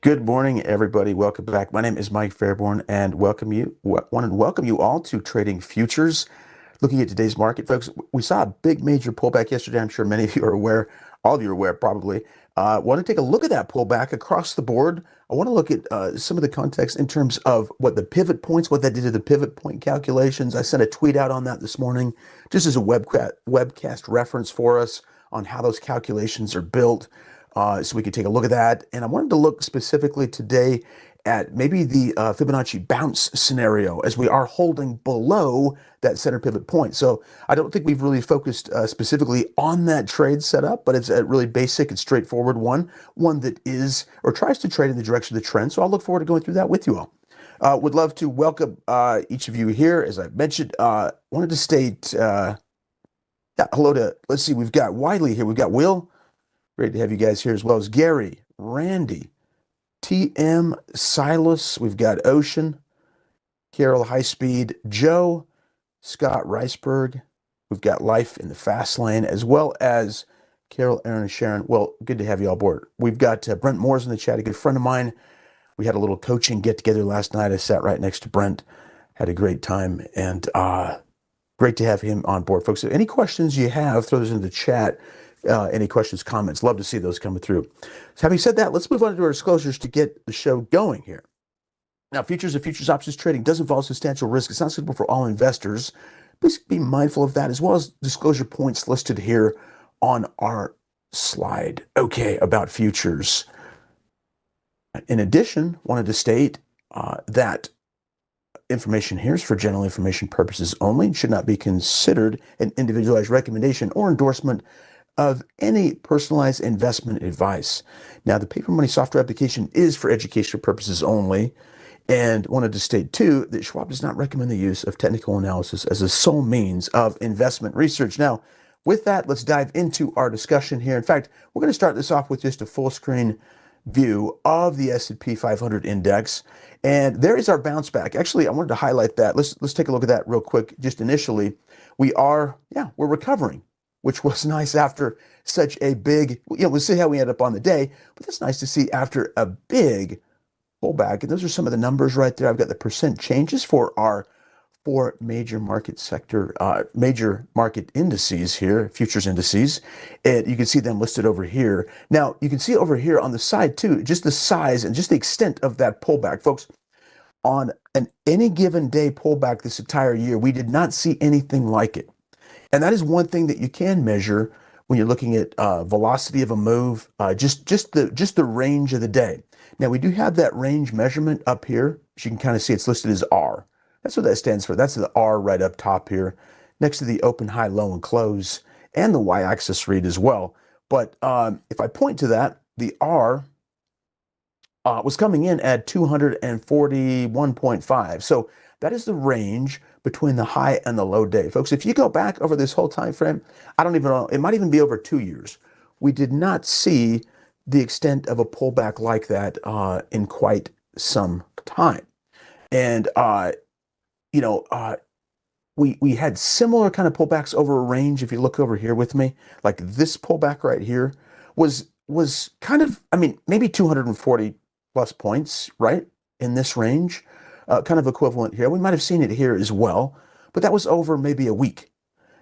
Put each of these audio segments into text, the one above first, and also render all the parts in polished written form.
Good morning, everybody. Welcome back. My name is Mike Fairborn, and want to welcome you all to Trading Futures. Looking at today's market, folks, we saw a big major pullback yesterday. I'm sure many of you are aware. All of you are aware, probably. Want to take a look at that pullback across the board. I want to look at some of the context in terms of what the pivot points, what that did to the pivot point calculations. I sent a tweet out on that this morning, just as a webcast reference for us on how those calculations are built, so we could take a look at that. And I wanted to look specifically today at maybe the Fibonacci bounce scenario as we are holding below that center pivot point. So I don't think we've really focused specifically on that trade setup, but it's a really basic and straightforward one that is or tries to trade in the direction of the trend. So I'll look forward to going through that with you all. Would love to welcome each of you here. As I mentioned, wanted to state hello to, let's see, we've got Wiley here. We've got Will. Great to have you guys here, as well as Gary, Randy, TM, Silas. We've got Ocean, Carol Highspeed, Joe, Scott Riceberg. We've got Life in the Fast Lane, as well as Carol, Aaron, and Sharon. Well, good to have you all aboard. We've got Brent Moores in the chat, a good friend of mine. We had a little coaching get together last night. I sat right next to Brent, had a great time, and great to have him on board, folks. So any questions you have, throw those in the chat. Any questions, comments, love to see those coming through. So having said that, let's move on to our disclosures to get the show going here. Now, futures and futures options trading does involve substantial risk. It's not suitable for all investors. Please be mindful of that, as well as disclosure points listed here on our slide. Okay, about futures. In addition, wanted to state that information here is for general information purposes only and should not be considered an individualized recommendation or endorsement of any personalized investment advice. Now, the paper money software application is for educational purposes only, and wanted to state too that Schwab does not recommend the use of technical analysis as a sole means of investment research. Now, with that, let's dive into our discussion here. In fact, we're going to start this off with just a full screen view of the S&P 500 index, and there is our bounce back. Actually, I wanted to highlight that. Let's take a look at that real quick. Just initially, we're recovering, which was nice after such a big, we'll see how we end up on the day, but that's nice to see after a big pullback. And those are some of the numbers right there. I've got the percent changes for our four major market indices here, futures indices. And you can see them listed over here. Now, you can see over here on the side too, just the size and just the extent of that pullback. Folks, on any given day pullback this entire year, we did not see anything like it. And that is one thing that you can measure when you're looking at velocity of a move, just the range of the day. Now, we do have that range measurement up here. As you can kind of see, it's listed as R. That's what that stands for. That's the R right up top here, next to the open, high, low, and close, and the y-axis read as well. But if I point to that, the R was coming in at 241.5. So that is the range between the high and the low day. Folks, if you go back over this whole time frame, I don't even know, it might even be over 2 years. We did not see the extent of a pullback like that in quite some time. And, we had similar kind of pullbacks over a range. If you look over here with me, like this pullback right here was kind of, maybe 240 plus points, right? In this range, kind of equivalent here. We might have seen it here as well, but that was over maybe a week.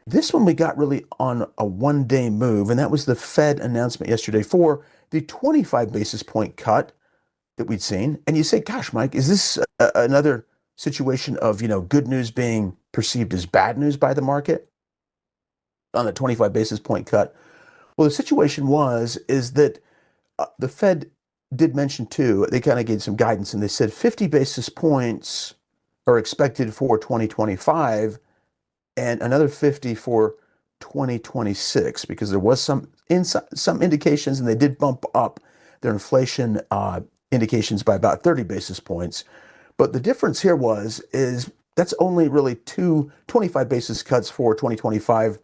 This one we got really on a one-day move, and that was the Fed announcement yesterday for the 25 basis point cut that we'd seen. And you say, gosh, Mike, is this another situation of, good news being perceived as bad news by the market on the 25 basis point cut? Well, the situation is that the Fed did mention too, they kind of gave some guidance and they said 50 basis points are expected for 2025 and another 50 for 2026, because there was some indications, and they did bump up their inflation indications by about 30 basis points. But the difference here is that's only really 25 basis cuts for 2025,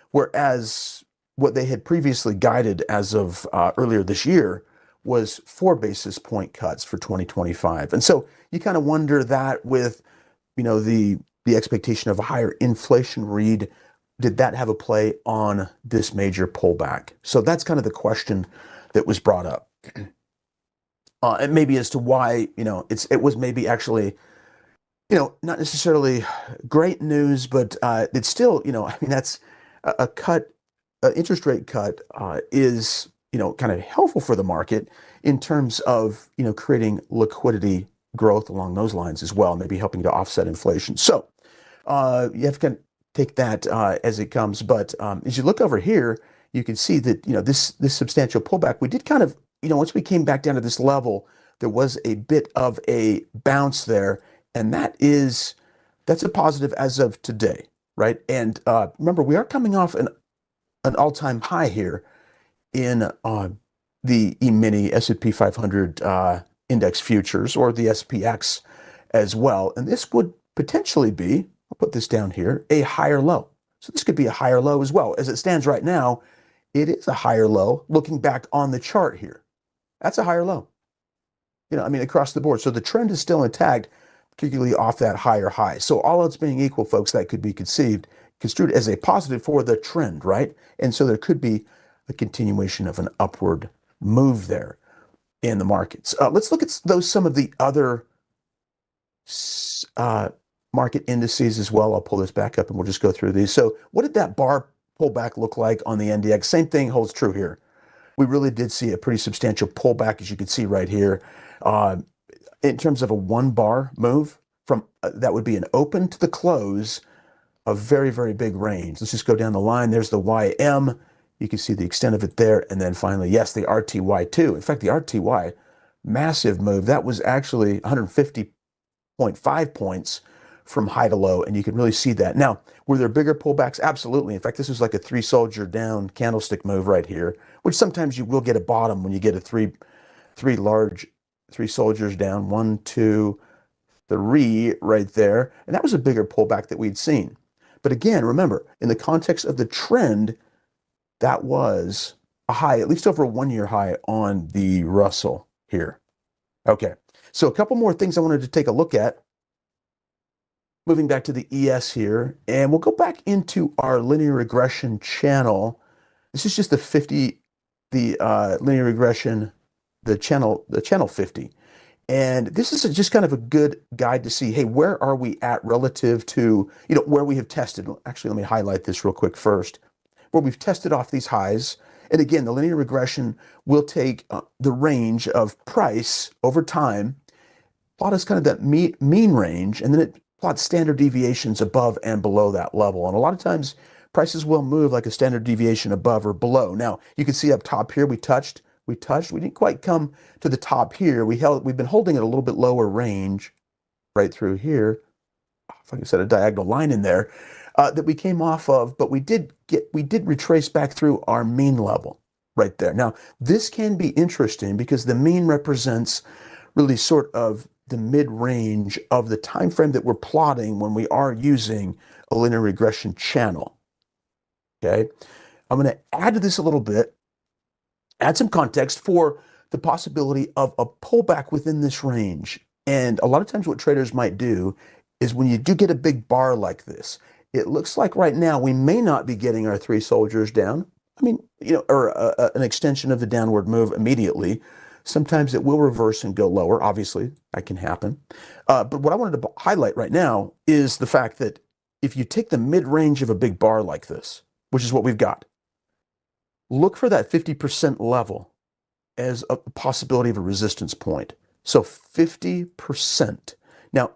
whereas what they had previously guided as of earlier this year was 4 basis point cuts for 2025. And so you kind of wonder that with, the expectation of a higher inflation read, did that have a play on this major pullback? So that's kind of the question that was brought up. And maybe as to why, it was maybe actually, not necessarily great news, but it's still, I mean, that's a cut, interest rate cut is, kind of helpful for the market in terms of, creating liquidity growth along those lines as well, maybe helping to offset inflation. So you have to kind of take that as it comes. But as you look over here, you can see that, this substantial pullback, we did kind of, once we came back down to this level, there was a bit of a bounce there. And that's a positive as of today, right? And remember, we are coming off an all-time high here in the E-mini S&P 500 index futures, or the SPX as well. And this would potentially be, I'll put this down here, a higher low. So this could be a higher low as well. As it stands right now, it is a higher low. Looking back on the chart here, that's a higher low. I mean, across the board. So the trend is still intact, particularly off that higher high. So all else being equal, folks, that could be construed as a positive for the trend, right? And so there could be a continuation of an upward move there in the markets. Let's look at some of the other market indices as well. I'll pull this back up and we'll just go through these. So what did that bar pullback look like on the NDX? Same thing holds true here. We really did see a pretty substantial pullback, as you can see right here. In terms of a one bar move from that would be an open to the close, a very, very big range. Let's just go down the line. There's the YM. You can see the extent of it there. And then finally, yes, the RTY too. In fact, the RTY, massive move. That was actually 150.5 points from high to low. And you can really see that. Now, were there bigger pullbacks? Absolutely. In fact, this was like a three soldier down candlestick move right here, which sometimes you will get a bottom when you get a three soldiers down, 1, 2, 3 right there. And that was a bigger pullback that we'd seen. But again, remember, in the context of the trend, that was a high, at least over a 1-year high on the Russell here. Okay, so a couple more things I wanted to take a look at. Moving back to the ES here, and we'll go back into our linear regression channel. This is just the linear regression, the channel 50. And this is just kind of a good guide to see, hey, where are we at relative to, where we have tested. Actually, let me highlight this real quick first. Where we've tested off these highs. And again, the linear regression will take the range of price over time, plot us kind of that mean range, and then it plots standard deviations above and below that level. And a lot of times, prices will move like a standard deviation above or below. Now, you can see up top here, we didn't quite come to the top here. We've been holding at a little bit lower range right through here. If I can set a diagonal line in there, that we came off of, but we did retrace back through our mean level right there. Now, this can be interesting because the mean represents really sort of the mid-range of the time frame that we're plotting when we are using a linear regression channel. Okay, I'm going to add to this a little bit, add some context for the possibility of a pullback within this range. And a lot of times what traders might do is when you do get a big bar like this, it looks like right now we may not be getting our three soldiers down. I mean, or an extension of the downward move immediately. Sometimes it will reverse and go lower. Obviously, that can happen. But what I wanted to highlight right now is the fact that if you take the mid-range of a big bar like this, which is what we've got, look for that 50% level as a possibility of a resistance point. So 50%. Now,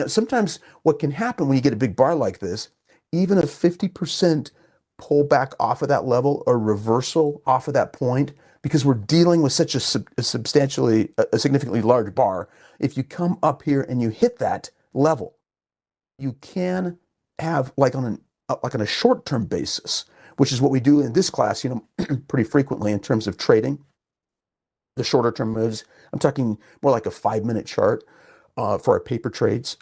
sometimes what can happen when you get a big bar like this, even a 50% pullback off of that level or reversal off of that point, because we're dealing with such a significantly large bar, if you come up here and you hit that level, you can have like on a short-term basis, which is what we do in this class, pretty frequently in terms of trading. The shorter term moves, I'm talking more like a 5-minute chart for our paper trades.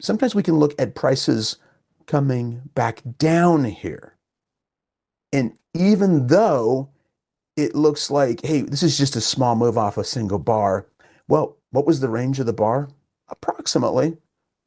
Sometimes we can look at prices coming back down here. And even though it looks like, hey, this is just a small move off a single bar, well, what was the range of the bar? Approximately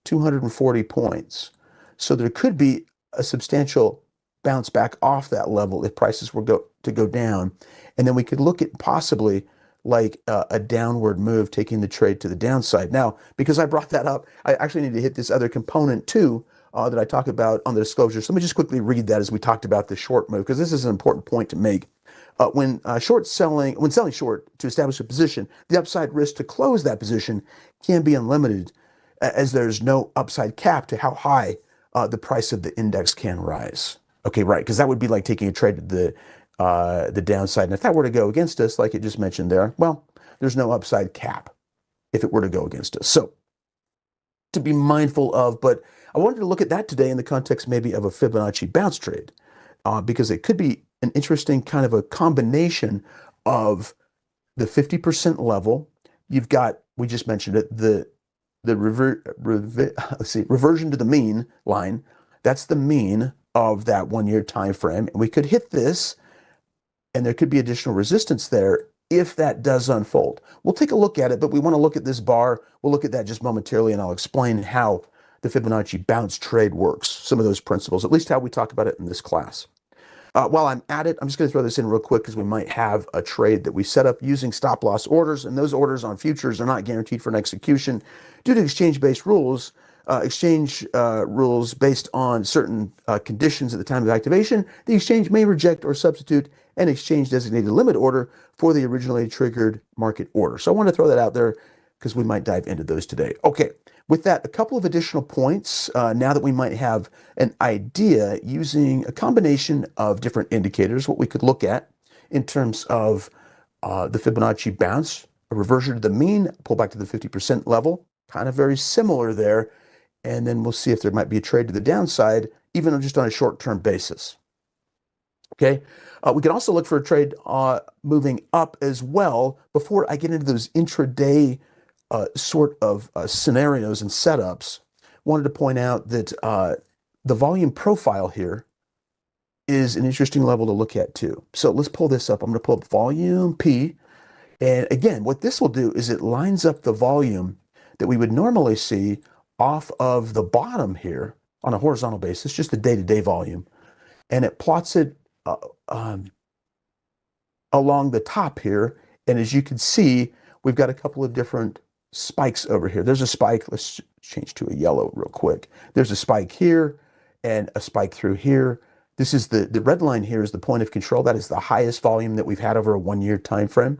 240 points. So there could be a substantial bounce back off that level if prices were to go down. And then we could look at possibly like a downward move, taking the trade to the downside. Now, because I brought that up, I actually need to hit this other component too that I talk about on the disclosure. So let me just quickly read that as we talked about the short move, because this is an important point to make. When selling short to establish a position, the upside risk to close that position can be unlimited, as there's no upside cap to how high the price of the index can rise. Okay, right, because that would be like taking a trade at the downside. And if that were to go against us, like it just mentioned there, well, there's no upside cap if it were to go against us. So to be mindful of, but I wanted to look at that today in the context maybe of a Fibonacci bounce trade, because it could be an interesting kind of a combination of the 50% level. You've got, we just mentioned it, reversion to the mean line. That's the mean of that 1 year time frame. And we could hit this, and there could be additional resistance there if that does unfold. We'll take a look at it, but we want to look at this bar. We'll look at that just momentarily, and I'll explain how the Fibonacci bounce trade works, some of those principles, at least how we talk about it in this class. While I'm at it, I'm just going to throw this in real quick because we might have a trade that we set up using stop loss orders, and those orders on futures are not guaranteed for an execution due to exchange-based rules. Rules based on certain conditions at the time of activation. The exchange may reject or substitute an exchange-designated limit order for the originally triggered market order. So I want to throw that out there because we might dive into those today. Okay, with that, a couple of additional points now that we might have an idea using a combination of different indicators, what we could look at in terms of the Fibonacci bounce, a reversion to the mean, pull back to the 50% level, kind of very similar there. And then we'll see if there might be a trade to the downside, even just on a short-term basis. Okay, we can also look for a trade moving up as well. Before I get into those intraday sort of scenarios and setups, wanted to point out that the volume profile here is an interesting level to look at too. So let's pull this up. I'm going to pull up volume P. And again, what this will do is it lines up the volume that we would normally see off of the bottom here on a horizontal basis, just the day-to-day volume, and it plots it along the top here. And as you can see, we've got a couple of different spikes over here. There's a spike. Let's change to a yellow real quick. There's a spike here and a spike through here. This is the red line here is the point of control. That is the highest volume that we've had over a 1 year time frame.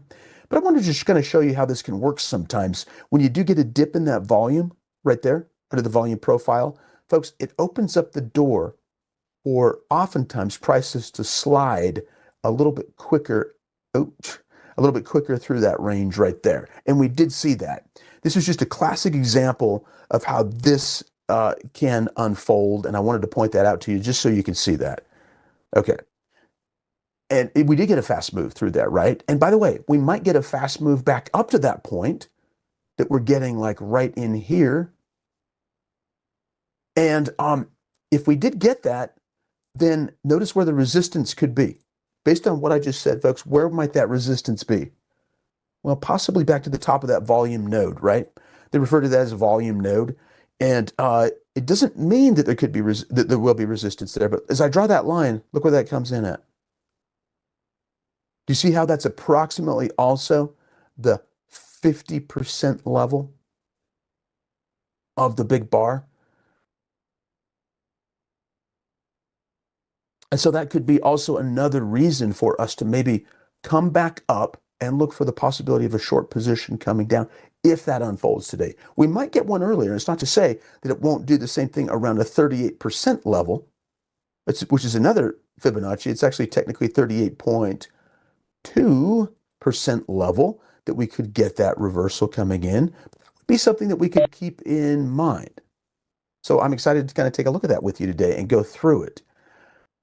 But I want to just kind of show you how this can work sometimes. When you do get a dip in that volume right there, under the volume profile, folks, it opens up the door for oftentimes prices to slide a little bit quicker, a little bit quicker through that range right there. And we did see that. This is just a classic example of how this can unfold. And I wanted to point that out to you just so you can see that. Okay. And we did get a fast move through there, right? And by the way, we might get a fast move back up to that point that we're getting like right in here. And if we did get that, then notice where the resistance could be. Based on what I just said, folks, where might that resistance be? Well, possibly back to the top of that volume node, right? They refer to that as a volume node. And it doesn't mean that there could be that there will be resistance there. But as I draw that line, look where that comes in at. Do you see how that's approximately also the 50% level of the big bar? And so that could be also another reason for us to maybe come back up and look for the possibility of a short position coming down if that unfolds today. We might get one earlier. It's not to say that it won't do the same thing around a 38% level, which is another Fibonacci. It's actually technically 38.2% level that we could get that reversal coming in. Be something that we could keep in mind. So I'm excited to kind of take a look at that with you today and go through it.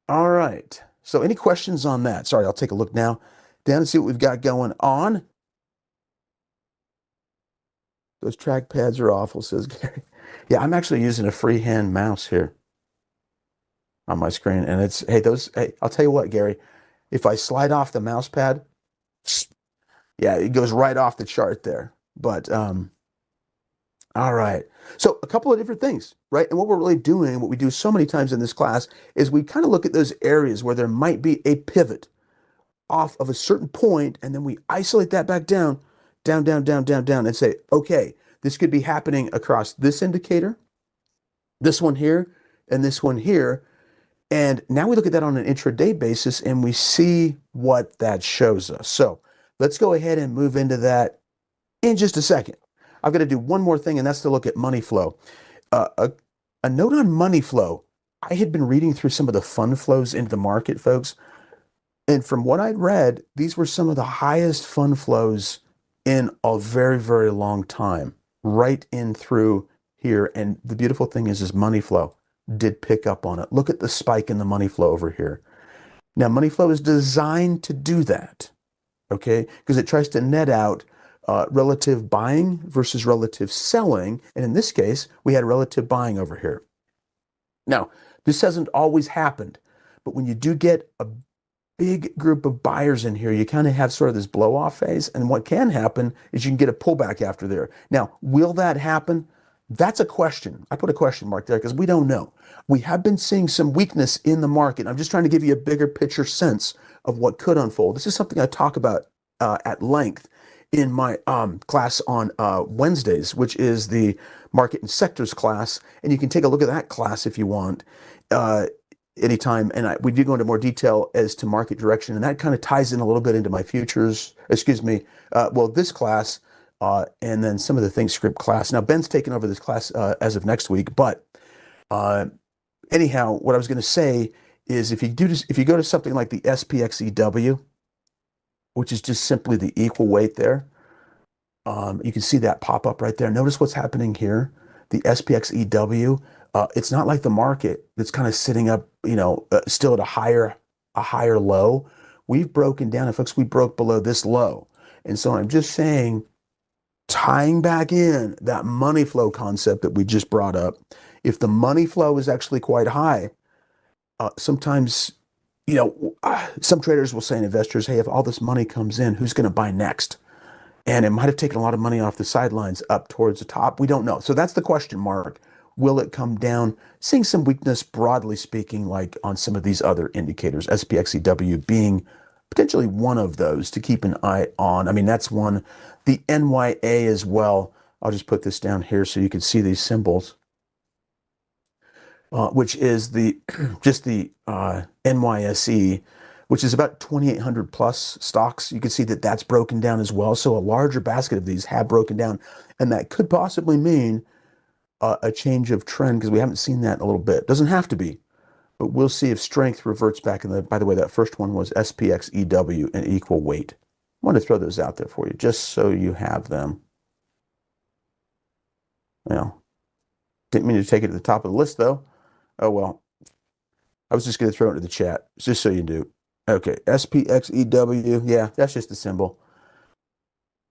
All right. So any questions on that? Sorry, I'll take a look now down and see what we've got going on. Those trackpads are awful, says Gary. Yeah, I'm actually using a freehand mouse here on my screen. And it's, hey, I'll tell you what, Gary, if I slide off the mouse pad, yeah, it goes right off the chart there. But, all right. So a couple of different things, right? And what we're really doing, what we do so many times in this class, is we kind of look at those areas where there might be a pivot off of a certain point, and then we isolate that back down, down, down, down, down, down, and say, okay, this could be happening across this indicator, this one here, and this one here. And now we look at that on an intraday basis and we see what that shows us. So let's go ahead and move into that in just a second. I've got to do one more thing, and that's to look at money flow. Uh, a, a note on money flow. I had been reading through some of the fund flows into the market, folks. And from what I'd read, these were some of the highest fund flows in a very, very long time, right in through here. And the beautiful thing is money flow did pick up on it. Look at the spike in the money flow over here. Now, money flow is designed to do that, okay? Because it tries to net out relative buying versus relative selling. And in this case, we had relative buying over here. Now, this hasn't always happened, but when you do get a big group of buyers in here, you kind of have sort of this blow off phase. And what can happen is you can get a pullback after there. Now, will that happen? That's a question. I put a question mark there because we don't know. We have been seeing some weakness in the market. I'm just trying to give you a bigger picture sense of what could unfold. This is something I talk about at length in my class on Wednesdays, which is the market and sectors class. And you can take a look at that class if you want. Anytime, and we do go into more detail as to market direction, and that kind of ties in a little bit into my futures, this class, and then some of the things script class. Now, Ben's taken over this class as of next week, but anyhow, what I was going to say is if you go to something like the SPXEW, which is just simply the equal weight there, you can see that pop up right there. Notice what's happening here. The SPXEW, it's not like the market that's kind of sitting up, still at a higher low. We've broken down, and folks, we broke below this low. And so I'm just saying, tying back in that money flow concept that we just brought up, if the money flow is actually quite high, sometimes, some traders will say, and investors, hey, if all this money comes in, who's going to buy next? And it might have taken a lot of money off the sidelines up towards the top. We don't know. So that's the question mark. Will it come down? Seeing some weakness, broadly speaking, like on some of these other indicators, SPXEW being potentially one of those to keep an eye on. I mean, that's one. The NYA as well. I'll just put this down here so you can see these symbols, which is just the NYSE, which is about 2,800 plus stocks. You can see that that's broken down as well. So a larger basket of these have broken down, and that could possibly mean a change of trend because we haven't seen that in a little bit. Doesn't have to be, but we'll see if strength reverts back. By the way, that first one was SPXEW and equal weight. I want to throw those out there for you just so you have them. Well, didn't mean to take it to the top of the list though. Oh well. I was just going to throw it into the chat just so you do. Okay, SPXEW. Yeah, that's just the symbol.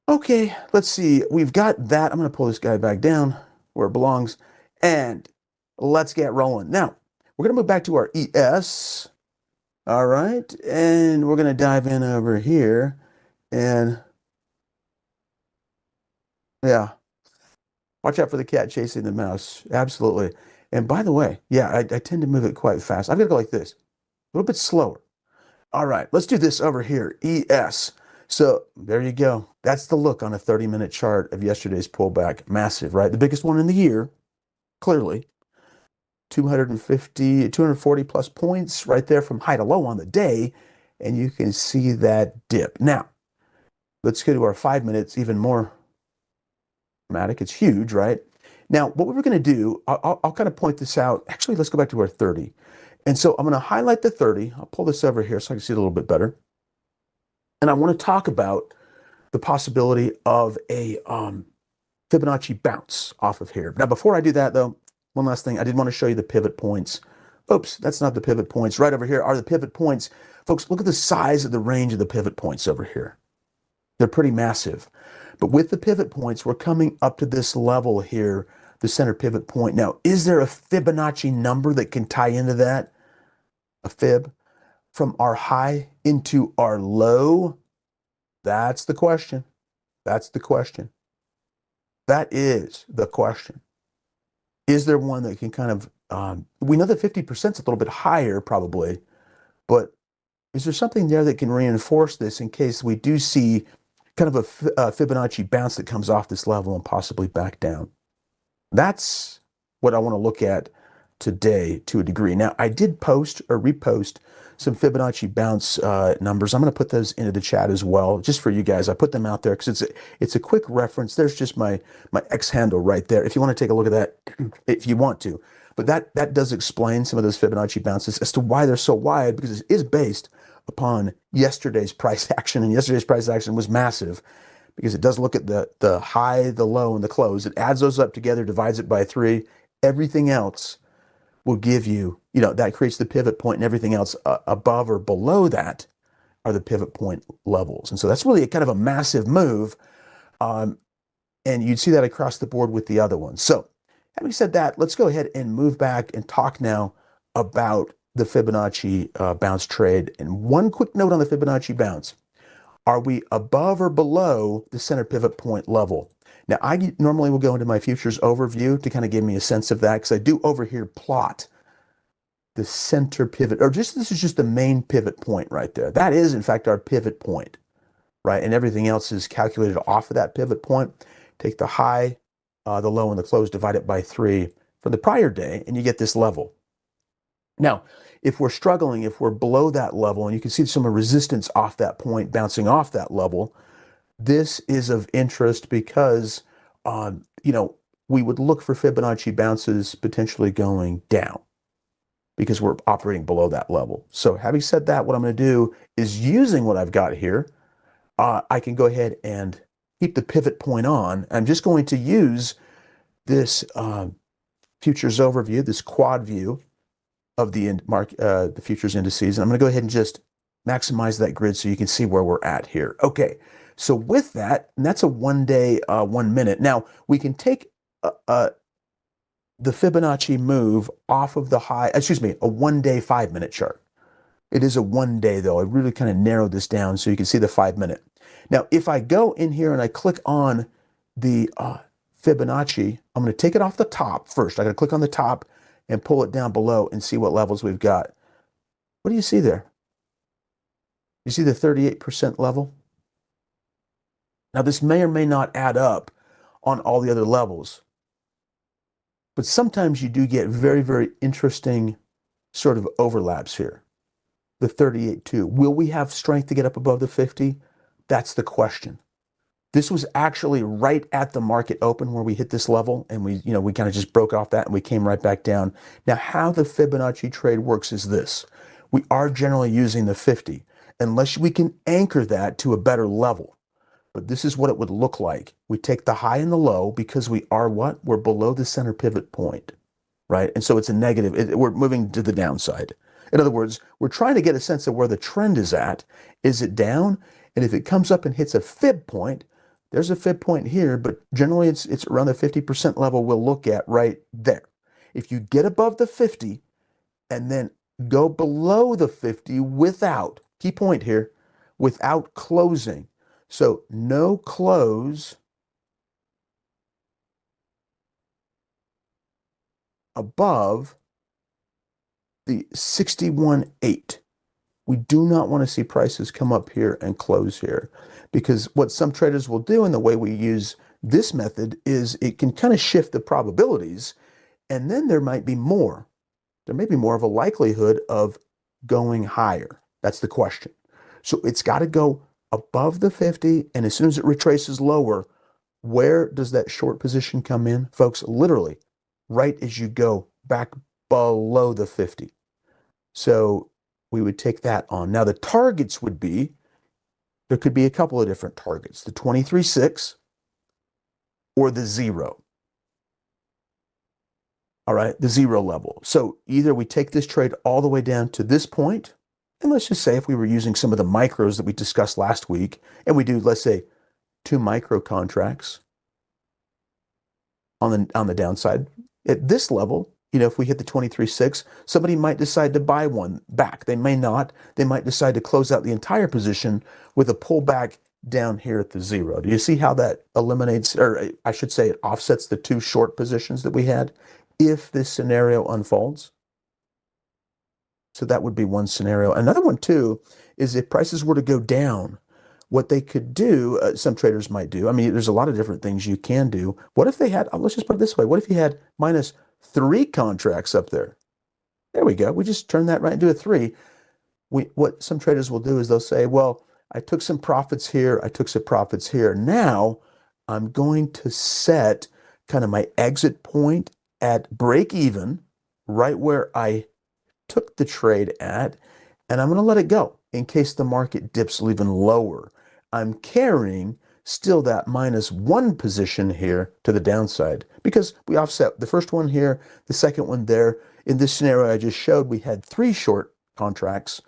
Okay, let's see. We've got that. I'm going to pull this guy back down where it belongs, and let's get rolling. Now, we're going to move back to our ES. All right, and we're going to dive in over here, and yeah, watch out for the cat chasing the mouse. Absolutely. And by the way, yeah, I tend to move it quite fast. I'm going to go like this, a little bit slower. All right, let's do this over here, ES. So there you go. That's the look on a 30-minute chart of yesterday's pullback. Massive, right? The biggest one in the year, clearly. 250, 240 plus points right there from high to low on the day. And you can see that dip. Now, let's go to our 5 minutes, even more dramatic. It's huge, right? Now, what we were going to do, I'll kind of point this out. Actually, let's go back to our 30. And so I'm going to highlight the 30. I'll pull this over here so I can see it a little bit better. And I want to talk about the possibility of a Fibonacci bounce off of here. Now, before I do that, though, one last thing. I did want to show you the pivot points. Oops, that's not the pivot points. Right over here are the pivot points. Folks, look at the size of the range of the pivot points over here. They're pretty massive. But with the pivot points, we're coming up to this level here, the center pivot point. Now, is there a Fibonacci number that can tie into that? A fib from our high into our low? That's the question. That's the question. That is the question. Is there one that can kind of, we know that 50% is a little bit higher probably, but Is there something there that can reinforce this in case we do see kind of a Fibonacci bounce that comes off this level and possibly back down? That's what I want to look at today to a degree. Now, I did post or repost some Fibonacci bounce numbers. I'm going to put those into the chat as well, just for you guys. I put them out there because it's a quick reference. There's just my X handle right there. If you want to take a look at that, if you want to. But that does explain some of those Fibonacci bounces as to why they're so wide, because it is based upon yesterday's price action, and yesterday's price action was massive because it does look at the high, the low, and the close. It adds those up together, divides it by 3. Everything else will give you, that creates the pivot point, and everything else above or below that are the pivot point levels. And so that's really kind of a massive move. And you'd see that across the board with the other ones. So having said that, let's go ahead and move back and talk now about the Fibonacci bounce trade. And one quick note on the Fibonacci bounce. Are we above or below the center pivot point level? Now, I normally will go into my futures overview to kind of give me a sense of that, because I do over here plot the center pivot, or this is just the main pivot point right there. That is, in fact, our pivot point, right? And everything else is calculated off of that pivot point. Take the high, the low, and the close, divide it by 3 from the prior day, and you get this level. Now, if we're struggling, if we're below that level, and you can see some resistance off that point, bouncing off that level, this is of interest because, we would look for Fibonacci bounces potentially going down because we're operating below that level. So having said that, what I'm going to do is, using what I've got here, I can go ahead and keep the pivot point on. I'm just going to use this futures overview, this quad view of the futures indices. And I'm going to go ahead and just maximize that grid so you can see where we're at here. Okay, so with that, and that's a 1 day, 1 minute. Now, we can take the Fibonacci move off of the high, a 1 day, 5 minute chart. It is a 1 day though. I really kind of narrowed this down so you can see the 5 minute. Now, if I go in here and I click on the Fibonacci, I'm going to take it off the top first. I got to click on the top and pull it down below and see what levels we've got. What do you see there? You see the 38% level? Now, this may or may not add up on all the other levels, but sometimes you do get very, very interesting sort of overlaps here. The 38.2. Will we have strength to get up above the 50? That's the question. This was actually right at the market open where we hit this level, and we kind of just broke off that and we came right back down. Now, how the Fibonacci trade works is this. We are generally using the 50, unless we can anchor that to a better level. But this is what it would look like. We take the high and the low because we are what? We're below the center pivot point, right? And so it's a negative. We're moving to the downside. In other words, we're trying to get a sense of where the trend is at. Is it down? And if it comes up and hits a fib point, there's a fib point here, but generally it's around the 50% level we'll look at right there. If you get above the 50 and then go below the 50 without, key point here, without closing. So no close above the 61.8. We do not want to see prices come up here and close here, because what some traders will do, and the way we use this method, is it can kind of shift the probabilities, and then there might be more. There may be more of a likelihood of going higher. That's the question. So it's got to go above the 50, and as soon as it retraces lower, where does that short position come in? Folks, literally, right as you go back below the 50. So we would take that on. Now, the targets would be, there could be a couple of different targets, the 23.6 or the 0. All right, the 0 level. So either we take this trade all the way down to this point, and let's just say if we were using some of the micros that we discussed last week, and we do, let's say, 2 micro contracts on the downside, at this level, if we hit the 23.6, somebody might decide to buy one back. They may not. They might decide to close out the entire position with a pullback down here at the 0. Do you see how that eliminates, or I should say it offsets the 2 short positions that we had if this scenario unfolds? So that would be one scenario. Another one too is if prices were to go down, what they could do, some traders might do. I mean, there's a lot of different things you can do. What if they had, let's just put it this way. What if you had -3 contracts up there? There we go. We just turn that right into a three. What some traders will do is they'll say, well, I took some profits here. I took some profits here. Now I'm going to set kind of my exit point at break even, right where I took the trade at, and I'm going to let it go in case the market dips even lower. I'm carrying still that -1 position here to the downside because we offset the first one here, the second one there. In this scenario I just showed, we had 3 short contracts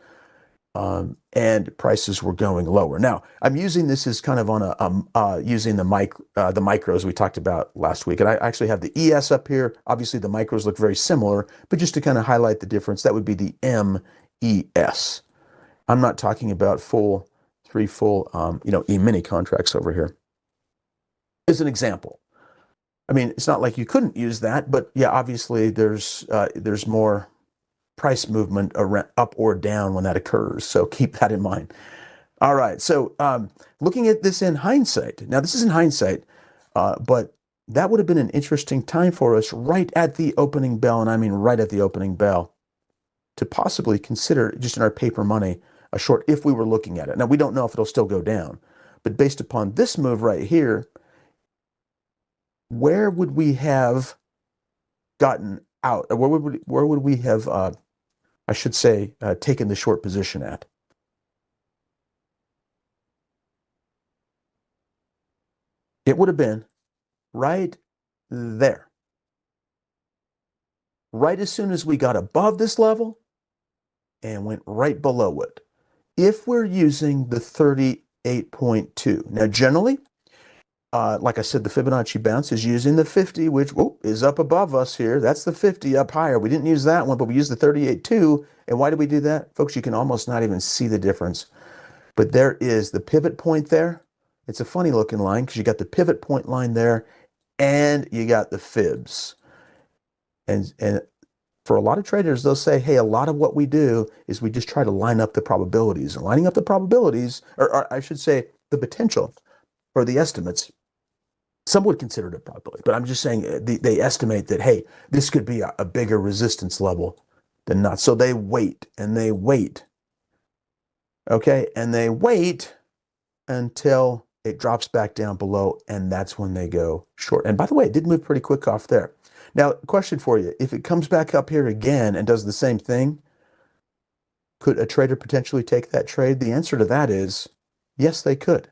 and prices were going lower. Now, I'm using this as kind of on using the micros we talked about last week. And I actually have the ES up here. Obviously, the micros look very similar, but just to kind of highlight the difference, that would be the MES. I'm not talking about three full E-mini contracts over here. As an example. I mean, it's not like you couldn't use that, but yeah, obviously there's more price movement around, up or down when that occurs. So keep that in mind. All right. So looking at this in hindsight, now this is in hindsight, but that would have been an interesting time for us right at the opening bell. And I mean, right at the opening bell to possibly consider just in our paper money, a short if we were looking at it. Now we don't know if it'll still go down, but based upon this move right here, where would we have gotten out? Where would we have I should say, taken the short position at? It would have been right there. Right as soon as we got above this level and went right below it. If we're using the 38.2. Now, generally, like I said, the Fibonacci bounce is using the 50, which is up above us here. That's the 50 up higher. We didn't use that one, but we used the 38.2. And why did we do that? Folks, you can almost not even see the difference. But there is the pivot point there. It's a funny looking line because you got the pivot point line there and you got the fibs. And for a lot of traders, they'll say, hey, a lot of what we do is we just try to line up the probabilities. And lining up the probabilities, or I should say the potential or the estimates, some would consider it a probability, but I'm just saying they estimate that, hey, this could be a bigger resistance level than not. So they wait and they wait. Okay, and they wait until it drops back down below, and that's when they go short. And by the way, it did move pretty quick off there. Now, question for you. If it comes back up here again and does the same thing, could a trader potentially take that trade? The answer to that is yes, they could.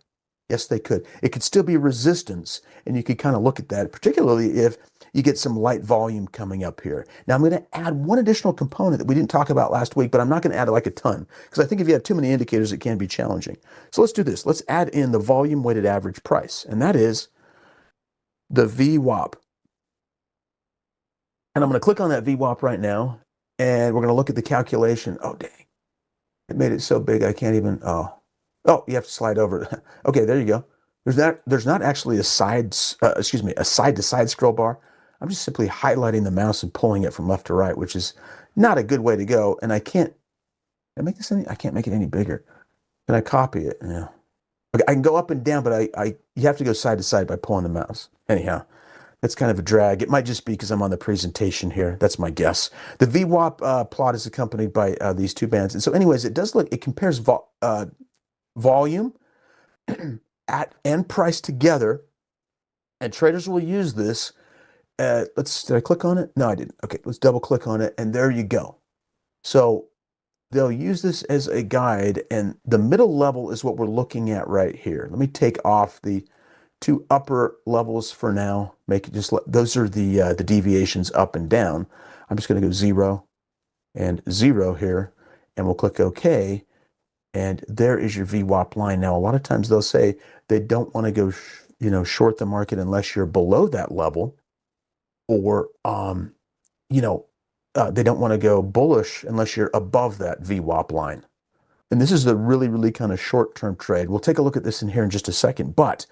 Yes, they could. It could still be resistance, and you could kind of look at that, particularly if you get some light volume coming up here. Now, I'm going to add one additional component that we didn't talk about last week, but I'm not going to add like a ton, because I think if you have too many indicators, it can be challenging. So let's do this. Let's add in the volume weighted average price, and that is the VWAP. And I'm going to click on that VWAP right now, and we're going to look at the calculation. Oh, dang. It made it so big I can't even, oh, you have to slide over. Okay, there you go. There's not actually a side-to-side scroll bar. I'm just simply highlighting the mouse and pulling it from left to right, which is not a good way to go. And I can't make this I can't make it any bigger. Can I copy it? Yeah. Okay, I can go up and down, but you have to go side to side by pulling the mouse. Anyhow, that's kind of a drag. It might just be because I'm on the presentation here. That's my guess. The VWAP plot is accompanied by these two bands. And so anyways, it compares volume and price together, and traders will use this. Did I click on it? No, I didn't. Okay, let's double click on it, and there you go. So they'll use this as a guide, and the middle level is what we're looking at right here. Let me take off the two upper levels for now. Make it just those are the deviations up and down. I'm just going to go 0 and 0 here, and we'll click OK. And there is your VWAP line. Now, a lot of times they'll say they don't want to go, short the market unless you're below that level, or, they don't want to go bullish unless you're above that VWAP line. And this is a really, really kind of short-term trade. We'll take a look at this in here in just a second, but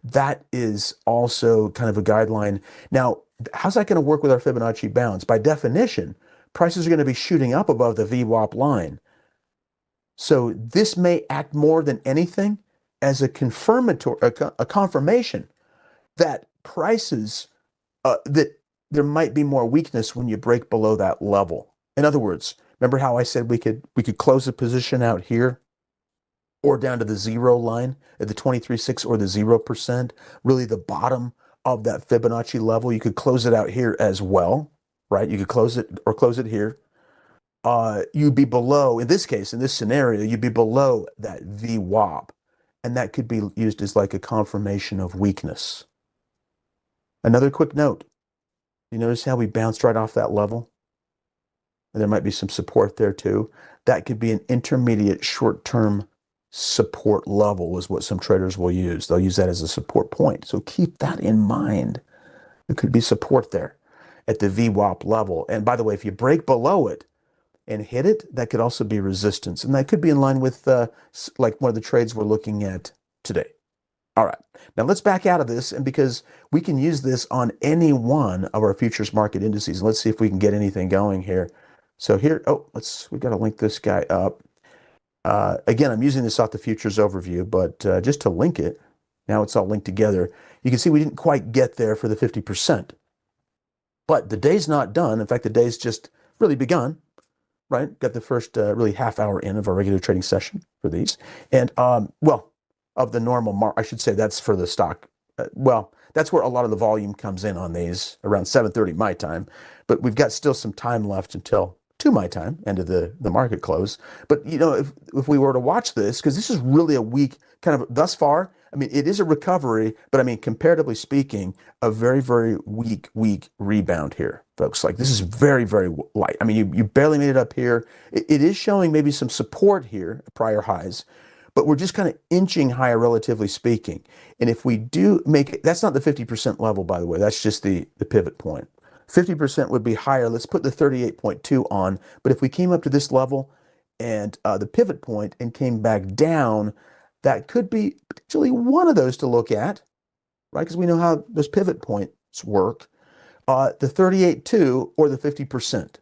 that is also kind of a guideline. Now, how's that going to work with our Fibonacci bounce? By definition, prices are going to be shooting up above the VWAP line. So this may act more than anything as a confirmatory, a confirmation that prices, that there might be more weakness when you break below that level. In other words, remember how I said we could close a position out here or down to the zero line at the 23.6 or the 0%, really the bottom of that Fibonacci level. You could close it out here as well, right? You could close it or close it here. You'd be below, in this case, in this scenario, you'd be below that VWAP. And that could be used as like a confirmation of weakness. Another quick note. You notice how we bounced right off that level? And there might be some support there too. That could be an intermediate short-term support level is what some traders will use. They'll use that as a support point. So keep that in mind. There could be support there at the VWAP level. And by the way, if you break below it and hit it, that could also be resistance. And that could be in line with like one of the trades we're looking at today. All right, now let's back out of this, and because we can use this on any one of our futures market indices. Let's see if we can get anything going here. So here, we've got to link this guy up. Again, I'm using this off the futures overview, but just to link it, now it's all linked together. You can see we didn't quite get there for the 50%. But the day's not done. In fact, the day's just really begun, right? Got the first really half hour in of our regular trading session for these. And, well, of the normal I should say that's for the stock. Well, that's where a lot of the volume comes in on these around 7:30 my time. But we've got still some time left until 2 my time, end of the market close. But, you know, if we were to watch this, because this is really a weak kind of thus far, I mean, it is a recovery, but I mean, comparatively speaking, a very, very weak rebound here, folks. Like this is very, very light. I mean, you barely made it up here. It is showing maybe some support here, prior highs, but we're just kind of inching higher, relatively speaking. And if we do make it, that's not the 50% level, by the way. That's just the pivot point. 50% would be higher. Let's put the 38.2 on. But if we came up to this level and the pivot point and came back down, that could be potentially one of those to look at, right? Because we know how those pivot points work. The 38.2 or the 50%.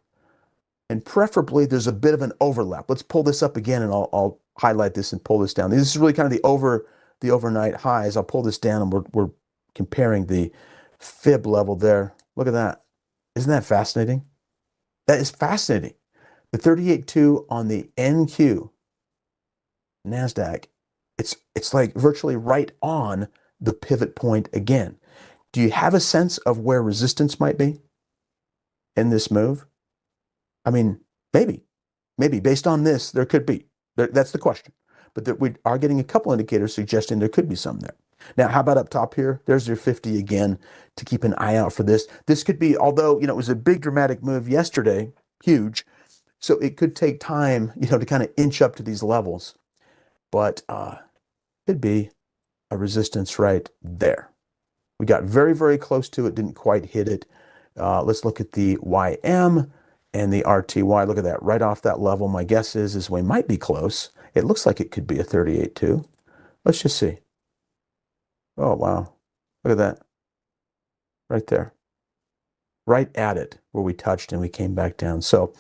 And preferably there's a bit of an overlap. Let's pull this up again and I'll highlight this and pull this down. This is really kind of the overnight highs. I'll pull this down and we're comparing the fib level there. Look at that. Isn't that fascinating? That is fascinating. The 38.2 on the NQ NASDAQ, it's like virtually right on the pivot point again. Do you have a sense of where resistance might be in this move? I mean, maybe based on this, there could be. That's the question. But we are getting a couple indicators suggesting there could be some there. Now, how about up top here? There's your 50 again to keep an eye out for this. This could be, although, you know, it was a big dramatic move yesterday, huge. So it could take time, you know, to kind of inch up to these levels. But could be a resistance right there. We got very, very close to it, didn't quite hit it. Let's look at the YM and the RTY. Look at that, right off that level. My guess is we might be close. It looks like it could be a 38.2. Let's just see. Oh, wow. Look at that. Right there. Right at it where we touched and we came back down. So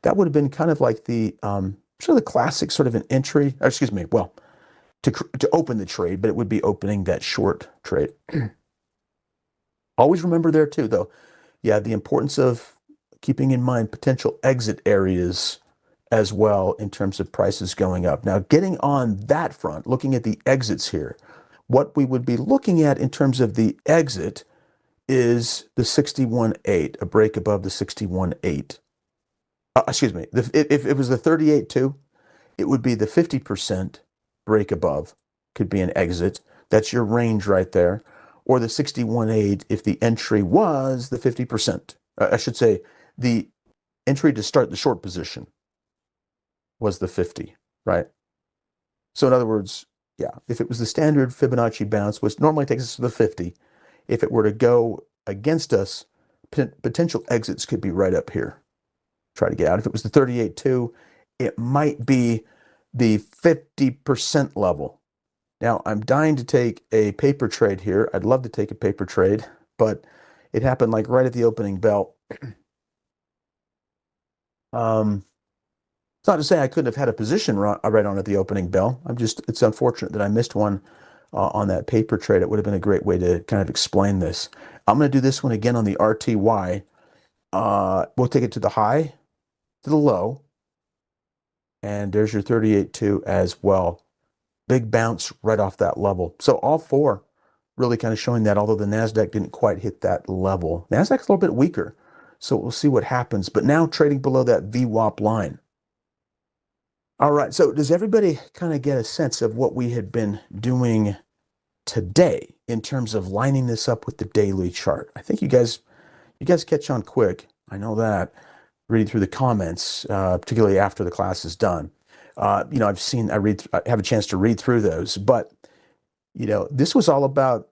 that would have been kind of like the sort of the classic sort of an entry, or excuse me, well, to open the trade, but it would be opening that short trade. Always remember there too, though, yeah, the importance of keeping in mind potential exit areas as well in terms of prices going up. Now, getting on that front, looking at the exits here, what we would be looking at in terms of the exit is the 61.8, a break above the 61.8. Excuse me, if it was the 38.2, it would be the 50% break above, could be an exit. That's your range right there. Or the 61.8 if the entry was the 50%. I should say the entry to start the short position was the 50, right? So in other words, yeah, if it was the standard Fibonacci bounce, which normally takes us to the 50, if it were to go against us, potential exits could be right up here. Try to get out. If it was the 38.2, it might be the 50% level. Now, I'm dying to take a paper trade here. I'd love to take a paper trade, but it happened like right at the opening bell. So It's not to say I couldn't have had a position right on at the opening bell. It's unfortunate that I missed one on that paper trade. It would have been a great way to kind of explain this. I'm going to do this one again on the RTY. We'll take it to the high, to the low, and there's your 38.2 as well. Big bounce right off that level. So all four really kind of showing that, although the NASDAQ didn't quite hit that level. NASDAQ's a little bit weaker, so we'll see what happens. But now trading below that VWAP line. All right, so does everybody kind of get a sense of what we had been doing today in terms of lining this up with the daily chart? I think you guys catch on quick. I know that, reading through the comments, particularly after the class is done. I have a chance to read through those, but this was all about,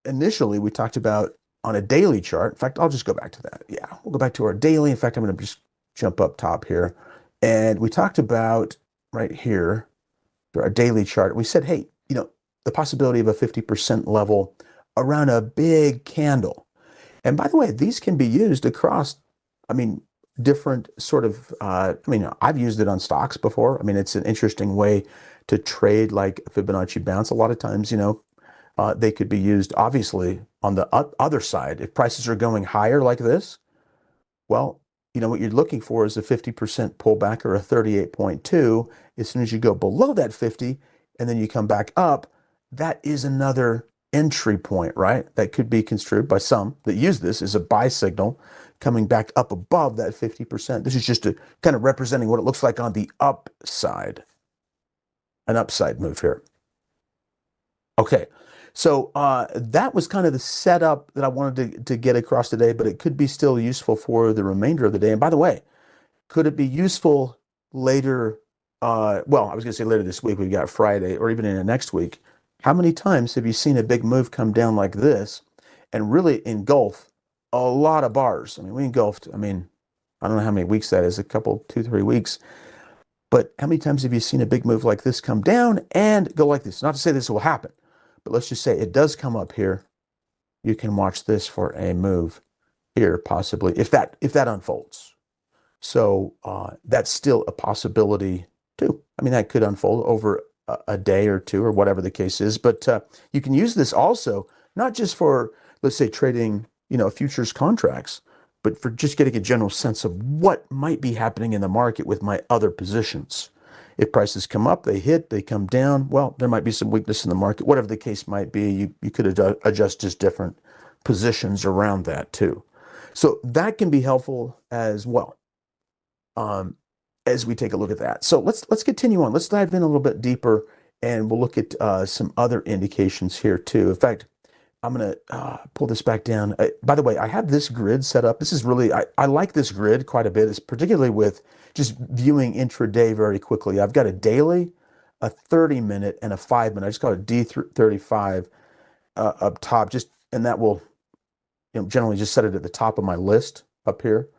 initially we talked about on a daily chart. In fact, I'll just go back to that. Yeah, we'll go back to our daily. In fact, I'm going to just jump up top here. And we talked about right here, our daily chart. We said, hey, the possibility of a 50% level around a big candle. And by the way, these can be used across, different sort of, I've used it on stocks before. It's an interesting way to trade like Fibonacci bounce. A lot of times, they could be used obviously on the other side. If prices are going higher like this, well, what you're looking for is a 50% pullback or a 38.2. As soon as you go below that 50 and then you come back up, that is another entry point, right? That could be construed by some that use this as a buy signal coming back up above that 50%. This is just a kind of representing what it looks like on the upside, an upside move here. Okay, so that was kind of the setup that I wanted to get across today, but it could be still useful for the remainder of the day. And by the way, could it be useful later? Well, I was going to say later this week, we've got Friday, or even in the next week. How many times have you seen a big move come down like this and really engulf a lot of bars? We engulfed, I don't know how many weeks that is, a couple, 2-3 weeks. But how many times have you seen a big move like this come down and go like this? Not to say this will happen, but let's just say it does come up here. You can watch this for a move here, possibly, if that unfolds. So that's still a possibility too. That could unfold over a day or two or whatever the case is. But you can use this also, not just for, let's say, trading, futures contracts, but for just getting a general sense of what might be happening in the market with my other positions. If prices come up, they hit, they come down, well, there might be some weakness in the market. Whatever the case might be, you could adjust just different positions around that too. So that can be helpful as well, as we take a look at that. So let's continue on. Let's dive in a little bit deeper, and we'll look at some other indications here too. In fact, I'm going to pull this back down. By the way, I have this grid set up. This is really, I like this grid quite a bit. It's particularly with just viewing intraday very quickly. I've got a daily, a 30-minute, and a 5-minute. I just call it D35 up top. And that will generally just set it at the top of my list up here.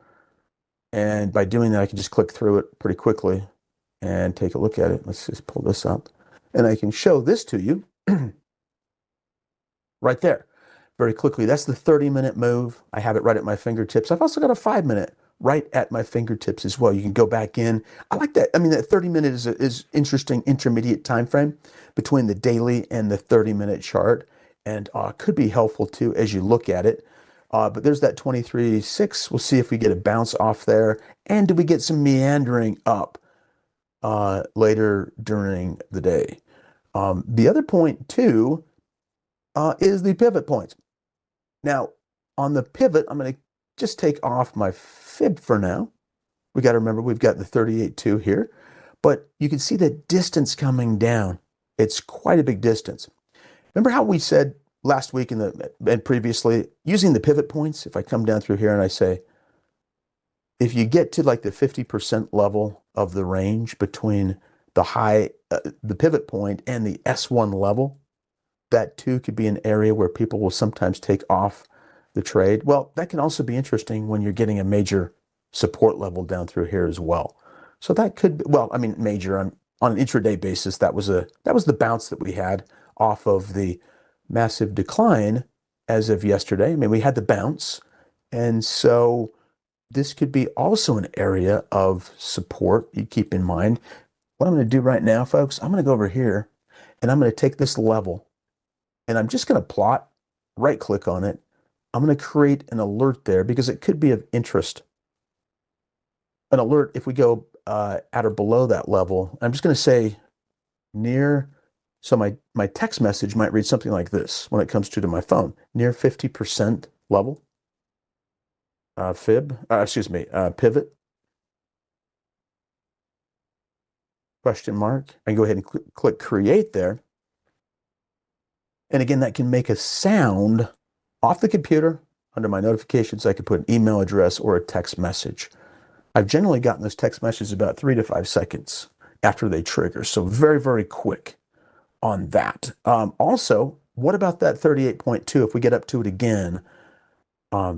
And by doing that, I can just click through it pretty quickly and take a look at it. Let's just pull this up. And I can show this to you right there very quickly. That's the 30-minute move. I have it right at my fingertips. I've also got a 5-minute right at my fingertips as well. You can go back in. I like that. That 30-minute is interesting intermediate time frame between the daily and the 30-minute chart, and could be helpful too as you look at it. But there's that 23.6. We'll see if we get a bounce off there. And do we get some meandering up later during the day? The other point too is the pivot point. Now, on the pivot, I'm going to just take off my fib for now. We got to remember we've got the 38.2 here, but you can see the distance coming down. It's quite a big distance. Remember how we said last week and previously, using the pivot points, if I come down through here and I say, if you get to like the 50% level of the range between the pivot point and the S1 level, that too could be an area where people will sometimes take off the trade. Well, that can also be interesting when you're getting a major support level down through here as well. So that could be, major on an intraday basis. That was the bounce that we had off of the massive decline as of yesterday. We had the bounce, and so this could be also an area of support you keep in mind. What I'm going to do right now, folks, I'm going to go over here and I'm going to take this level and I'm just going to plot, right click on it. I'm going to create an alert there because it could be of interest. An alert if we go at or below that level. I'm just going to say near, so my text message might read something like this when it comes to my phone, near 50% level, pivot, question mark. I can go ahead and click create there. And again, that can make a sound off the computer. Under my notifications, I could put an email address or a text message. I've generally gotten those text messages about 3 to 5 seconds after they trigger. So very, very quick on that. Also, what about that 38.2? If we get up to it again, I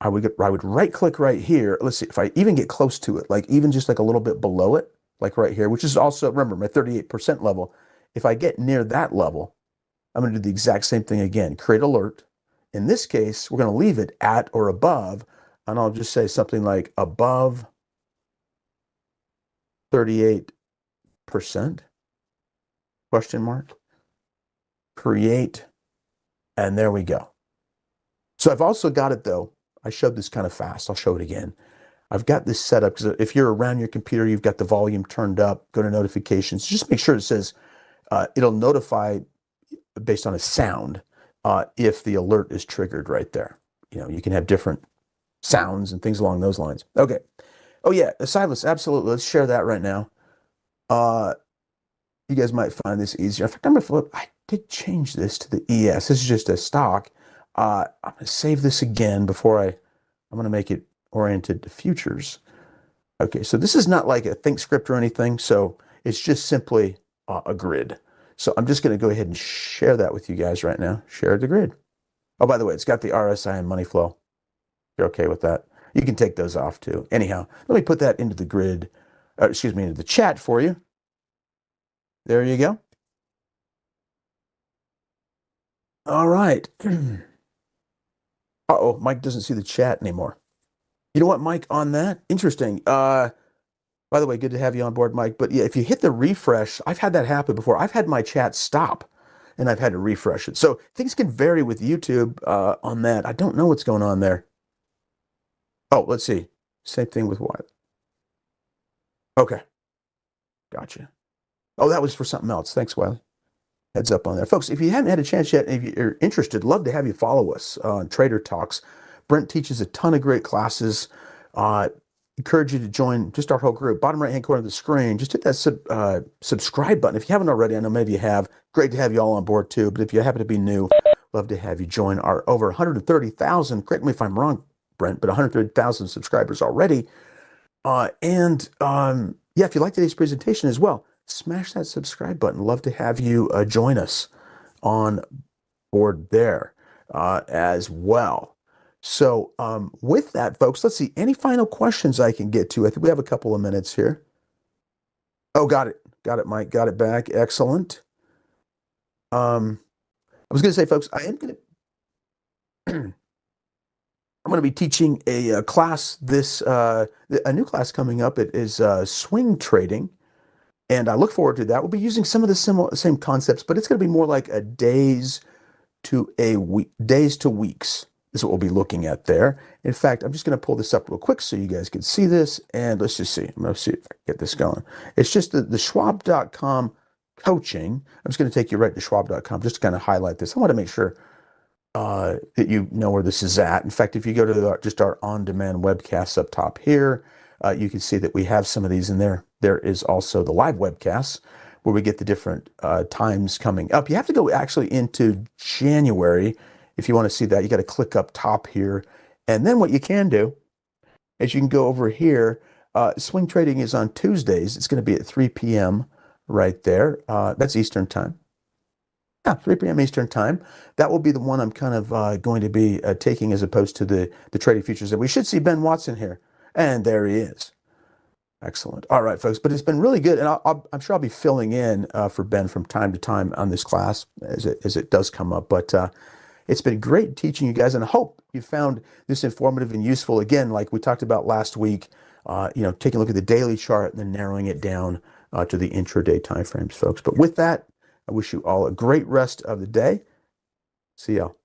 would right click right here. Let's see if I even get close to it, like even just like a little bit below it, like right here, which is also, remember, my 38% level. If I get near that level, I'm going to do the exact same thing again, create alert. In this case, we're going to leave it at or above, and I'll just say something like above 38%, question mark, create, and there we go. So I've also got it though. I showed this kind of fast. I'll show it again. I've got this set up because if you're around your computer, you've got the volume turned up, go to notifications, just make sure it says, it'll notify based on a sound if the alert is triggered right there. You know, you can have different sounds and things along those lines. Okay. Oh yeah, Silas, absolutely. Let's share that right now. You guys might find this easier. In fact, I'm gonna flip. I did change this to the ES. This is just a stock. I'm gonna save this again before I'm gonna make it oriented to futures. Okay, so this is not like a think script or anything. So it's just simply a grid. So I'm just gonna go ahead and share that with you guys right now. Share the grid. Oh, by the way, it's got the RSI and money flow. You're okay with that? You can take those off too. Anyhow, let me put that into the grid, into the chat for you. There you go. All right. Uh-oh, Mike doesn't see the chat anymore. You know what, Mike, on that? Interesting. By the way, good to have you on board, Mike. But yeah, if you hit the refresh, I've had that happen before. I've had my chat stop and I've had to refresh it. So things can vary with YouTube on that. I don't know what's going on there. Oh, let's see. Same thing with what? Okay. Gotcha. Oh, that was for something else. Thanks, Wiley. Heads up on there. Folks, if you haven't had a chance yet, if you're interested, love to have you follow us on Trader Talks. Brent teaches a ton of great classes. Encourage you to join just our whole group. Bottom right-hand corner of the screen, just hit that subscribe button. If you haven't already, I know maybe you have. Great to have you all on board too. But if you happen to be new, love to have you join our over 130,000, correct me if I'm wrong, Brent, but 130,000 subscribers already. Yeah, if you like today's presentation as well, smash that subscribe button. Love to have you join us on board there as well. So with that, folks, let's see. Any final questions I can get to? I think we have a couple of minutes here. Oh, got it. Got it, Mike. Got it back. Excellent. I was going to say, folks, I am going to I'm going to be teaching a class a new class coming up. It is swing trading. And I look forward to that. We'll be using some of the same concepts, but it's going to be more like a days to weeks is what we'll be looking at there. In fact, I'm just going to pull this up real quick so you guys can see this. And let's just see. I'm going to see if I can get this going. It's just the Schwab.com coaching. I'm just going to take you right to Schwab.com just to kind of highlight this. I want to make sure that you know where this is at. In fact, if you go to just our on-demand webcasts up top here, you can see that we have some of these in there. There is also the live webcasts where we get the different times coming up. You have to go actually into January if you want to see that. You got to click up top here. And then what you can do is you can go over here. Swing trading is on Tuesdays. It's going to be at 3 p.m. right there. That's Eastern time. Yeah, 3 p.m. Eastern time. That will be the one I'm kind of going to be taking as opposed to the trading futures. And we should see Ben Watson here. And there he is. Excellent. All right, folks. But it's been really good. And I'm sure I'll be filling in for Ben from time to time on this class as it does come up. But It's been great teaching you guys, and I hope you found this informative and useful. Again, like we talked about last week, taking a look at the daily chart and then narrowing it down to the intraday timeframes, folks. But with that, I wish you all a great rest of the day. See y'all.